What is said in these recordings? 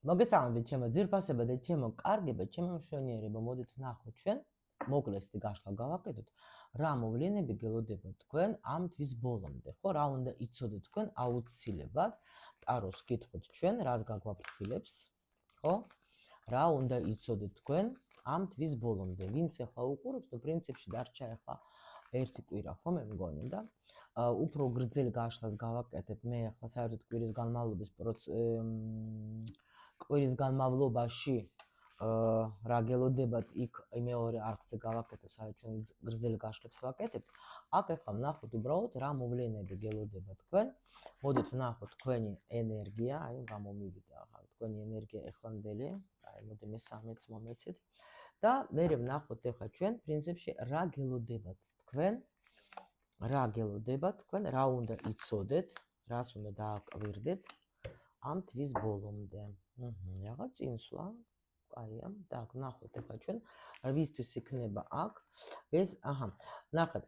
მოგესალმებით ჩემო ძირფასება და ჩემო კარგება, ჩემო მშვენიერება, მოდით ვნახოთ ჩვენ მოკლეს გაშლა გავაკეთოთ რა მოვლენები გელოდება თქვენ ამ თვის ბოლომდე, ხო? რა უნდა იცოდეთ თქვენ აუცილებლად ტაროს კითხოთ ჩვენ, რას გაგვაფრთხილებს, ხო? რა უნდა იცოდეთ თქვენ ამ თვის ბოლომდე, ვინც ახლა უყურებს, ნუ პრინციპში დარჩა ახლა ერთი კვირა, ხო მე მგონი და უფრო გრძელ გაშლას გავაკეთებ მე ახლა საერთოდ კვირის განმავლობაში რა გელოდებათ იქ მეორე არხზე გავაკეთებ, სადაც ჩვენ გრძელ გაშლებს ვაკეთებთ. აქ ახლა ვნახოთ უბრალოდ რა მოვლენები გელოდება თქვენ. მოდით ვნახოთ თქვენი ენერგია, აი გამომივიდა ახლა თქვენი ენერგია ეხლანდელი, აი მოდი მე-13-ს მომეცეთ და მე ვნახოთ ახლა ჩვენ პრინციპში რა გელოდებათ თქვენ. რა გელოდებათ თქვენ, რა უნდა იცოდეთ, რას უნდა დააკვირდეთ ამ თვის ბოლომდე. რაღაც წინსვლა, აია, так, ნახოთ ახლა ჩვენ ვისთვის იქნება აქ ეს, ნახეთ,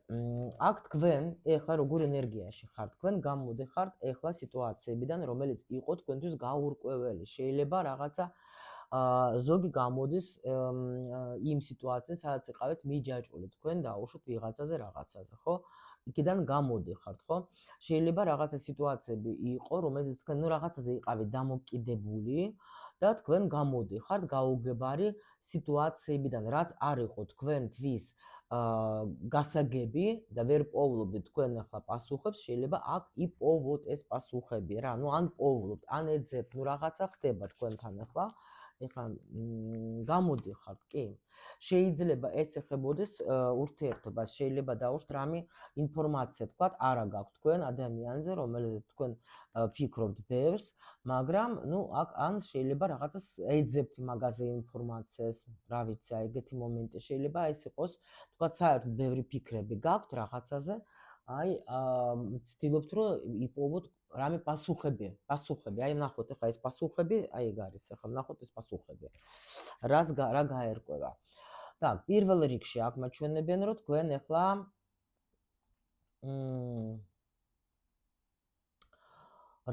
აქ თქვენ ახლა როგორ ენერგიაში ხართ, თქვენ გამოდიხართ ახლა სიტუაციებიდან, რომელიც იყო თქვენთვის გაურკვეველი, შეიძლება რაღაცა ზოგი გამოდის იმ სიტუაციიდან, სადაც იყავით მიჯაჭვული, თქვენ დაუშვით ვიღაცაზე რაღაცაზე, ხო? იქიდან გამოდიხართ, ხო? შეიძლება რაღაცა სიტუაციები იყო, რომელიც თქვენ რაღაცაზე იყავით დამოკიდებული და თქვენ გამოდიხართ გაუგებარი სიტუაციებიდან, რაც არ იყო თქვენთვის გასაგები და ვერ პოვლობთ თქვენ ახლა პასუხებს, შეიძლება აქ იპოვოთ ეს პასუხები რა, ნუ ან პოვლობთ, ან ეძებთ, ნუ რაღაცა ხდება თქვენთან ახლა გამოდიხართ, კი. შეიძლება ეს ეხებოდეს ურთიერთობას, შეიძლება დაუშვთ რამე ინფორმაცია, თქვათ, არა გაქვთ თქვენ ადამიანზე, რომელზეც თქვენ ფიქრობთ ბევრს, მაგრამ, ნუ, აქ ან შეიძლება რაღაცას ეძებთ მაგაზე ინფორმაციას, რა ვიცი, აი ეგეთი მომენტი შეიძლება ეს იყოს, თქვათ, საერთოდ ბევრი ფიქრები გაქვთ რაღაცაზე, აი, ცდილობთ, რომ იპოვოთ რამე პასუხები, აი ვნახოთ ახლა ეს პასუხები, აი ეგ არის, ახლა ვნახოთ ეს პასუხები. რა გაერკვევა. так, პირველ რიგში აქ მაჩვენებენ, რომ თქვენ ახლა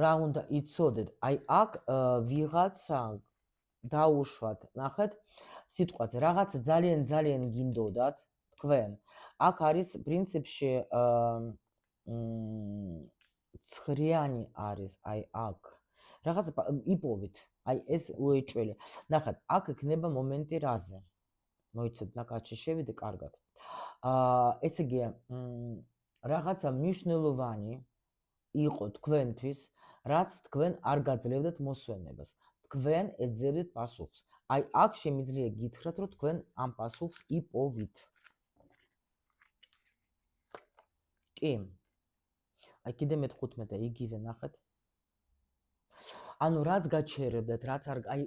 რა უნდა იცოდეთ, აი აქ ვიღაცა დაუშვათ, ნახეთ, სიტყვაზე რაღაცა ძალიან გინდოდათ თქვენ. აქ არის პრინციპში ცხრიანი არის, აი აქ. რაღაცა იპოვით, აი ეს უეჭველი. ნახეთ, აქ იქნება მომენტი რაზე. მოიცეთ, ნაკადში შევიდე კარგად. ესე იგი, რაღაცა მნიშვნელოვანი იყო თქვენთვის, რაც თქვენ არ გაძლევდეთ მოსვენებას. თქვენ ეძებდით პასუხს. აი აქ შემიძლია გითხრათ, რომ თქვენ ამ პასუხს იპოვით. კი. აი კიდე მე-15 იგივე ნახეთ. ანუ რაც გაჩერებდეთ, რაც არ აი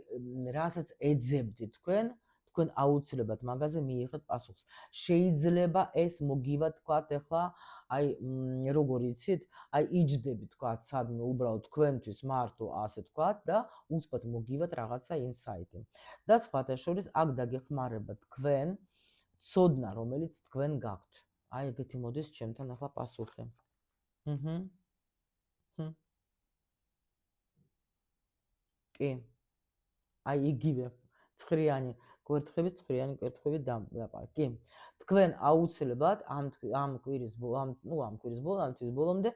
რასაც ეძებდით თქვენ აუცილებლად მაგაზე მიიღეთ პასუხს. შეიძლება ეს მოგივა თქვათ ახლა, აი როგორ იცით, აი იჯდებით თქვათ სადმე უბრალოდ თქვენთვის მარტო ასე თქვათ და უცბად მოგივათ რაღაცა ინსაიტი. და სხვათა შორის აქ დაგეხმარება თქვენ ცოდნა, რომელიც თქვენ გაქვთ. აი ეგეთი მოდის ჩემთან ახლა პასუხი. კი. აი იგივე ცხრიანი კვერთხების დაპარ. კი. თქვენ აუცილებლად ამ კვირის ბოლომდე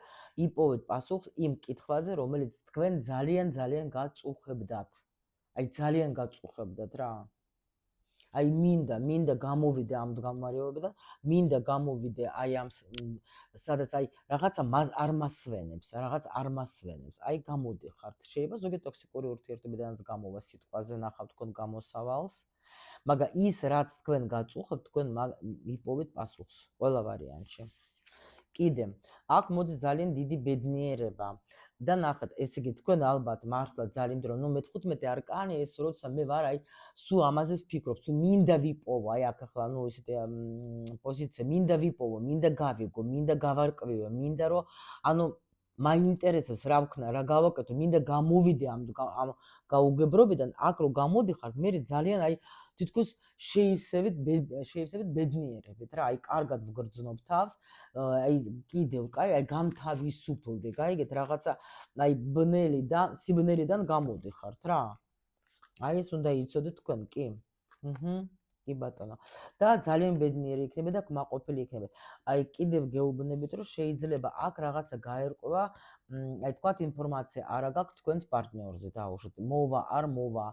იპოვეთ პასუხს იმ კითხვაზე, რომელიც თქვენ ძალიან გაწუხებდათ. აი ძალიან გაწუხებდათ რა. აი მინდა გამოვიდე ამ მდგომარეობიდან, მინდა გამოვიდე აი ამ სადაც აი რაღაცა არ მასვენებს, აი გამოდიხართ. შეიძლება ზოგადად ტოქსიკური ურთიერთობიდანაც გამოვა სიტყვაზე, ნახავთ თქვენ გამოსავალს, მაგრამ ის რაც თქვენ გაწუხებთ, თქვენ იპოვეთ პასუხს ყველა ვარიანტში. კიდე, აქ მოდის ძალიან დიდი ბედნიერება და ნახეთ, ესე იგი თქვენ ალბათ მართლა ძალიან დრო, ნუ მე-15 არკანი ეს როცა მე ვარ, აი სულ ამაზე ვფიქრობ, სულ მინდა ვიპოვო, აი აქ ახლა ნუ ისეთი პოზიცია, მინდა ვიპოვო, მინდა გავიგო, მინდა გავარკვიო, მინდა რომ ანუ მაინტერესებს რა ვქნა, რა გავაკეთო, მინდა გამოვიდე ამ გაუგებრობიდან, აქ რო გამოდიხარ, მე ძალიან აი თითქოს შეივსებით ბედნიერებით რა, აი კარგად ვგრძნობ თავს, აი კიდევ კაი, აი გამთავისუფლდი, გაიგეთ, რაღაცა აი სიბნელიდან გამოდიხართ რა. აი ეს უნდა იცოდეთ თქვენ, კი? კი ბატონო. და ძალიან ბედნიერი იქნება და კმაყოფილი იქნება. აი კიდევ გეუბნებით, რომ შეიძლება აქ რაღაცა გაერკვევა, აი თქვათ ინფორმაცია არა გაქვთ თქვენს პარტნიორზე დაუშვათ. მოვა, არ მოვა,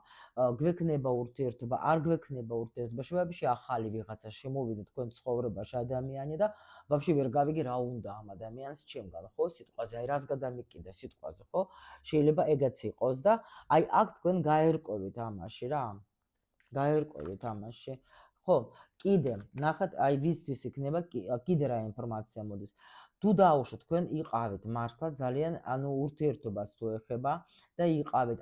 გვექნება ურთიერთობა, არ გვექნება ურთიერთობა. შეიძლება ახალი ვიღაცა შემოვიდა თქვენ ცხოვრებაში ადამიანი და ვაფშე ვერ გავიგე რა უნდა ამ ადამიანს ჩემგან, ხო, სიტყვაზე, აი რას გადამიკიდე სიტყვაზე, ხო? შეიძლება ეგაც იყოს და აი აქ თქვენ გაერკვევით ამაში რა. გაერკვევით ამაში. ხო, კიდე ნახეთ, აი ვისთვის იქნება კიდე რა ინფორმაცია მოდის. თუ დაუშვათ თქვენ იყავით მართლა ძალიან, ანუ ურთიერთობას თუ ეხება და იყავით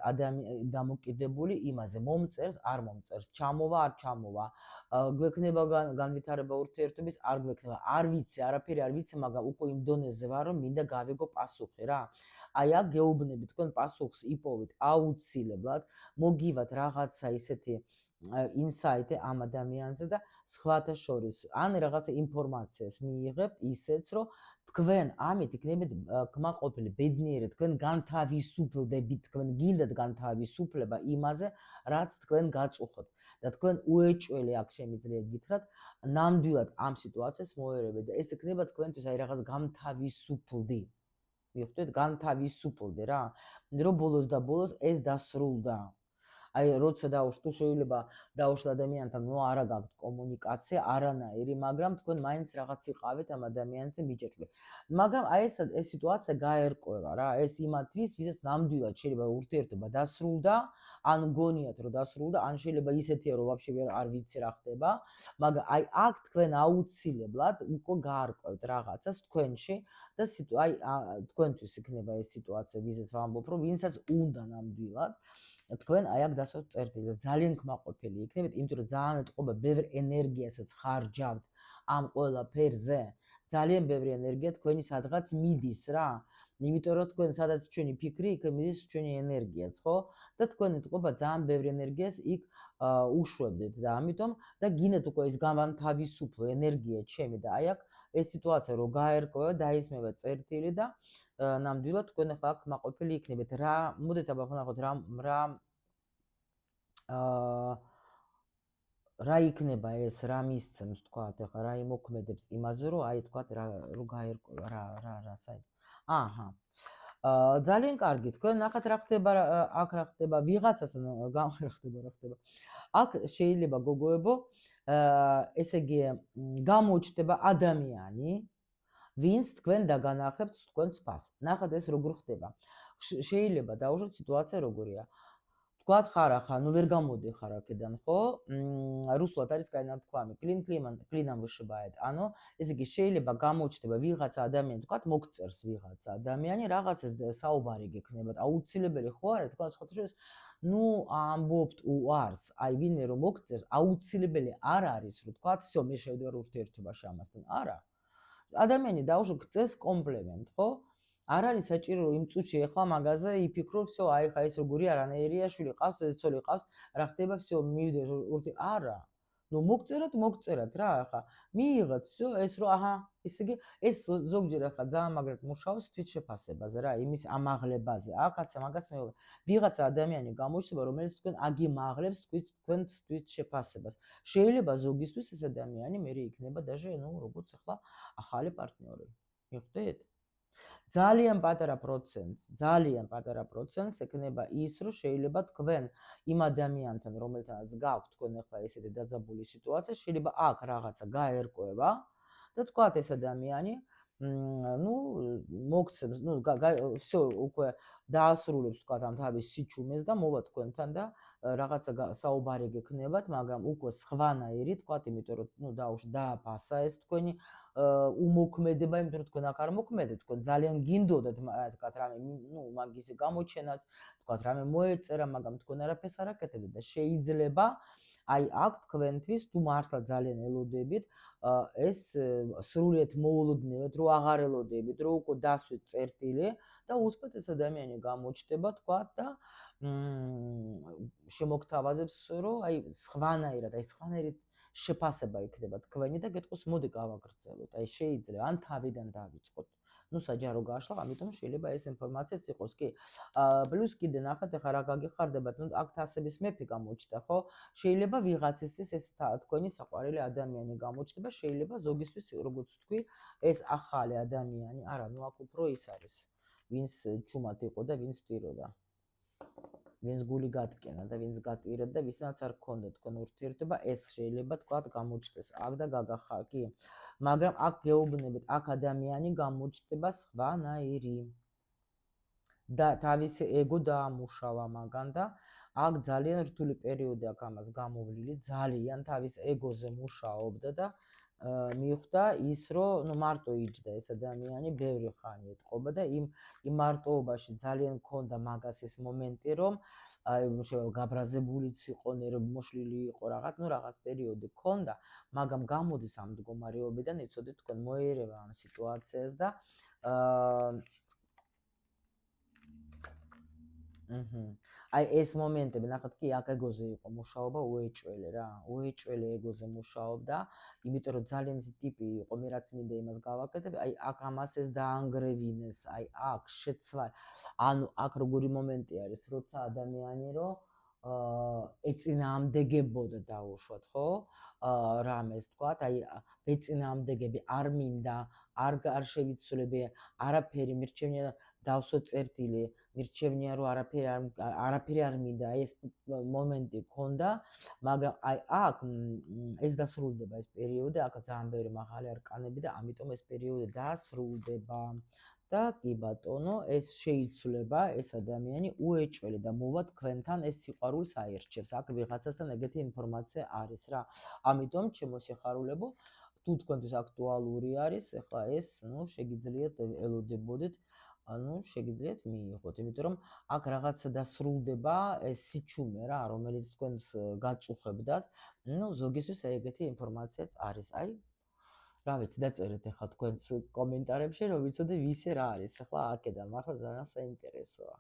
დამოკიდებული იმაზე, მომწერს, არ მომწერს, ჩამოვა, არ ჩამოვა, გვექნება განვითარება ურთიერთობის, არ გვექნება, არ ვიცი, არაფერი არ ვიცი, მაგრამ უკვე იმ დონეზე ვარ, რომ მინდა გავიგო პასუხი რა. აი აქ გეუბნებით, თქვენ პასუხს იპოვით აუცილებლად, მოგივათ რაღაცა ისეთი ინსაიტი ამ ადამიანზე და სხვათა შორის ან რაღაცა ინფორმაციას მიიღებთ ისეც, რომ თქვენ ამით იქნებით კმაყოფილი, ბედნიერი, თქვენ განთავისუფლდებით, თქვენ გინდათ განთავისუფლება იმაზე, რაც თქვენ გაწუხოთ და თქვენ უეჭველი აქ შემიძლია გითხრათ, ნამდვილად ამ სიტუაციას მოერევეთ და ეს იქნება თქვენთვის აი რაღაც განთავისუფლდი. მიხვდეთ, განთავისუფლდი რა, რომ ბოლოს და ბოლოს ეს დასრულდა. აი როცა დაუშვათ, შეიძლება დაუშვათ ადამიანთან, ნუ არა გაქვთ კომუნიკაცია არანაირი, მაგრამ თქვენ მაინც რაღაც იყავით ამ ადამიანზე მიჭეჭვლი. მაგრამ აი ეს სიტუაცია გაერკვევა რა, ეს იმათთვის, ვისაც ნამდვილად შეიძლება ურთიერთობა დასრულდა, ან გონიათ რომ დასრულდა, ან შეიძლება ისეთია რომ ვაფშე არ ვიცი რა ხდება, მაგრამ აი აქ თქვენ აუცილებლად უკვე გაარკვევთ რაღაცას თქვენში და აი თქვენთვის იქნება ეს სიტუაცია, ვისაც ვამბობ, რომ ვინცაც უნდა ნამდვილად თქვენ აი აქ დასვათ წერტილი და ძალიან კმაყოფილი იქნებით, იმიტომ რომ ძალიან ეთყობა ბევრ ენერგიასაც ხარჯავთ ამ ყველაფერზე. ძალიან ბევრი ენერგია თქვენი სადღაც მიდის რა. იმიტომ რომ თქვენ სადაც ჩვენი ფიქრი, იქ მიდის ჩვენი ენერგიაც, ხო? და თქვენ ეთყობა ძალიან ბევრი ენერგიას იქ უშვებდით და ამიტომ და გინდათ უკვე ეს განთავისუფლო ენერგია ჩემი და აი აქ ეს სიტუაცია რო გაერკვევა, დაისმება წერტილი და ნამდვილად თქვენ ახლა აქ კმაყოფილი იქნებით. რა, მოდით აბა ვნახოთ რა იქნება ეს, რა მისცემს თქვათ, ახლა რა იმოქმედებს იმაზე, რომ აი თქვათ რო გაერკვევა რა საერთოდ. აჰა. ძალიან კარგი, თქვენ ნახეთ რა ხდება, აქ რა ხდება, ვიღაცასთან რა ხდება. აქ შეიძლება გოგოებო, ესე იგი გამოჩნდება ადამიანი, ვინც თქვენ დაგანახებთ თქვენს ფასს. ნახეთ ეს როგორ ხდება. შეიძლება დაუშვათ სიტუაცია როგორია. თქვათ ხარ ახლა, ნუ ვერ გამოდიხარ აქედან, ხო? რუსულად არის კაი ნათქვამი, კლინამ ვიშბაეთ. ანუ ესე იგი შეიძლება გამოჩნდება ვიღაცა ადამიანი, თქვათ მოგწერს ვიღაცა ადამიანი, რაღაცას საუბარი გექნებათ. აუცილებელი ხო არა, თქვენ სხვათა ნუ ამბობთ უარს, აი ვინმე რომ მოგწერს, აუცილებელი არ არის, რომ თქვათ, всё, მე შევდივარ ურთიერთობაში ამასთან. არა. ადამიანი დაუშვათ გწეს კომპლიმენტ, ხო? არ არის საჭირო რომ იმ წუთში ეხლა მაგაზე იფიქრო, всё, აი ხა ეს როგორია, რანაირია, შვილი ყავს, ეს ცოლი ყავს, რა ხდება, всё, მივიდე არა. ნუ მოგწერათ რა, ახლა მიიღეთ, всё, ეს რო აჰა, ესე იგი ეს ზოგჯერ ახლა ძალიან მაგრად მუშაობს თვითშეფასებაზე რა, იმის ამაღლებაზე. ახაც მაგას მე ვიღაცა ადამიანი გამოჩნდება, რომელიც თქვენ აგიმაღლებს თქვენ თვითშეფასებას. შეიძლება ზოგისთვის ეს ადამიანი მე იქნება დაჟე, ნუ როგორც ახლა ახალი პარტნიორი. მიხვდით? ძალიან პატარა პროცენტს ექნება ის, რომ შეიძლება თქვენ იმ ადამიანთან, რომელთანაც გაქვთ თქვენ ახლა ესეთი დაძაბული სიტუაცია, შეიძლება აქ რაღაცა გაერკვევა და თქვათ ეს ადამიანი, ნუ მოგცემს, ნუ всё, უკვე დაასრულებს თქვათ ამ თავის სიჩუმეს და მოვა თქვენთან და რაღაცა საუბარი გექნებათ, მაგრამ უკვე სხვანაირი თქვათ, იმიტომ რომ ნუ დააფასა ეს თქვენი უმოქმედება, იმიტომ რომ თქვენ აქ არ მოქმედეთ, თქვენ ძალიან გინდოდათ, თქვათ რამე, ნუ მაგის გამოჩენაც, თქვათ რამე მოეწერა, მაგრამ თქვენ არაფერს არ აკეთებთ და შეიძლება აი აქ თქვენთვის თუ მართლა ძალიან ელოდებით, ეს სრულიად მოულოდნელად რო აღარ ელოდებით, რო უკვე დასვით წერტილი და უცბად ეს ადამიანი გამოჩნდება, თქვათ და შემოგთავაზებს, რომ აი სხვანაირად შეფასება იქნება თქვენი და გეტყვის მოდი გავაგრძელოთ. აი შეიძლება ან თავიდან დავიწყოთ. ნუ საჯარო გაშლა, ამიტომ შეიძლება ეს ინფორმაციაც იყოს კი. პლუს კიდე ნახეთ, ახლა რა გაგიხარდებათ, ნუ აქ თასების მეფე გამოჩნდა, ხო? შეიძლება ვიღაცისთვის ეს თქვენი საყვარელი ადამიანი გამოჩნდება, შეიძლება ზოგისთვის, როგორც თქვი, ეს ახალი ადამიანი, არა, ნუ აქ უფრო ის არის, ვინც ჩუმად იყო და ვინც ტიროდა. ვინც გული გატკენა და ვინც გატირდა, ვისაც არ ქონდა თქვენ ურთიერთობა, ეს შეიძლება თქვათ გამოჩნდეს აქ და გაგახარ, კი. მაგრამ აქ გეუბნებით, აქ ადამიანი გამოჩნდება სხვანაირი. და თავისი ეგო დაამუშავა მაგან და აქ ძალიან რთული პერიოდი აქვს ამას გამოვლილი, ძალიან თავის ეგოზე მუშაობდა და მიხვდა ის, რომ ნუ მარტო იჯდა ეს ადამიანი, ბევრი ხანი ეთყობა და იმ მარტოობაში ძალიან მქონდა მაგას ეს მომენტი, რომ გაბრაზებულიც იყო, ნერვმოშლილი იყო, რაღაც პერიოდი ჰქონდა, მაგრამ გამოდის ამ მდგომარეობიდან, იცოდეთ თქვენ მოერევა ამ სიტუაციას და აი ეს მომენტები, ნახეთ კი აქ ეგოზე იყო მუშაობა უეჭველი რა, უეჭველი ეგოზე მუშაობდა, იმიტომ რომ ძალიან ისეთი ტიპი იყო, მე რაც მინდა იმას გავაკეთებ, აი აქ ამას ეს დაანგრევინეს, აი აქ შეცვალა. ანუ აქ როგორი მომენტი არის, როცა ადამიანი რო ეწინააღმდეგებოდა დაუშვათ, ხო? რამეს თქვათ, აი ეწინააღმდეგები არ მინდა, არ შევიცვლები, არაფერი მირჩენია დავსო წერტილი, მირჩენია რომ არაფერი არ მინდა, ეს მომენტი ქონდა, მაგრამ აი აქ ეს დასრულდება ეს პერიოდი, აქ ძალიან ბევრი მაღალი არკანები და ამიტომ ეს პერიოდი დასრულდება. და კი ბატონო, ეს შეიცვლება ეს ადამიანი უეჭველი და მოვა თქვენთან ეს სიყვარულს აერჩევს. აქ ვიღაცასთან ეგეთი ინფორმაცია არის რა. ამიტომ ჩემო სიხარულებო, თუ თქვენთვის აქტუალური არის, ეხლა ეს, ნუ შეგიძლიათ ელოდებოდეთ, ანუ შეგიძლიათ მიიღოთ, იმიტომ რომ აქ რაღაცა დასრულდება ეს სიჩუმე რა, რომელიც თქვენს გაწუხებდათ. ნუ ზოგისთვის ეგეთი ინფორმაციაც არის. აი რა ვიცი, დაწერეთ ახლა თქვენს კომენტარებში, რომ ვიცოდე ვისი რა არის. ახლა აქედან მართლა ძალიან საინტერესოა.